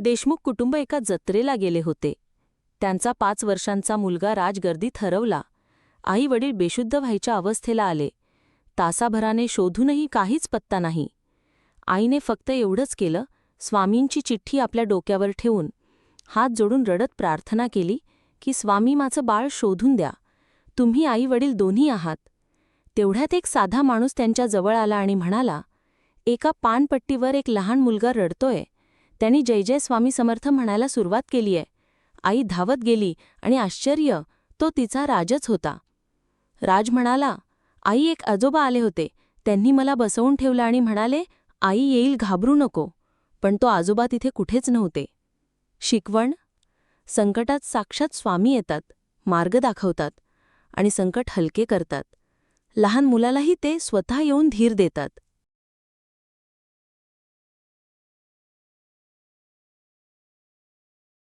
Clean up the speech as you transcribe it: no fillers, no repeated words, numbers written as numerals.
देशमुख कुटुंब एका जत्रेला गेले होते. त्यांचा 5 वर्षांचा मुलगा राजगर्दीत हरवला. आई वडील बेशुद्ध व्हायच्या अवस्थेला आले. तासाभराने शोधूनही काहीच पत्ता नाही. आईने फक्त एवढंच केलं, स्वामींची चिठ्ठी आपल्या डोक्यावर ठेवून हात जोडून रडत प्रार्थना केली की स्वामी माझं बाळ शोधून द्या. तुम्ही आई वडील दोन्ही आहात. तेवढ्यात एक साधा माणूस त्यांच्या जवळ आला आणि म्हणाला, एका पानपट्टीवर एक लहान मुलगा रडतोय. त्यांनी जय जय स्वामी समर्थ म्हणायला सुरुवात केलीय. आई धावत गेली आणि आश्चर्य, तो तिचा राजच होता. राज म्हणाला, आई एक आजोबा आले होते. त्यांनी मला बसवून ठेवलं आणि म्हणाले, आई येईल घाबरू नको. पण तो आजोबा तिथे कुठेच नव्हते. शिकवण: संकटात साक्षात स्वामी येतात, मार्ग दाखवतात आणि संकट हलके करतात. लहान मुलालाही ते स्वतः येऊन धीर देतात.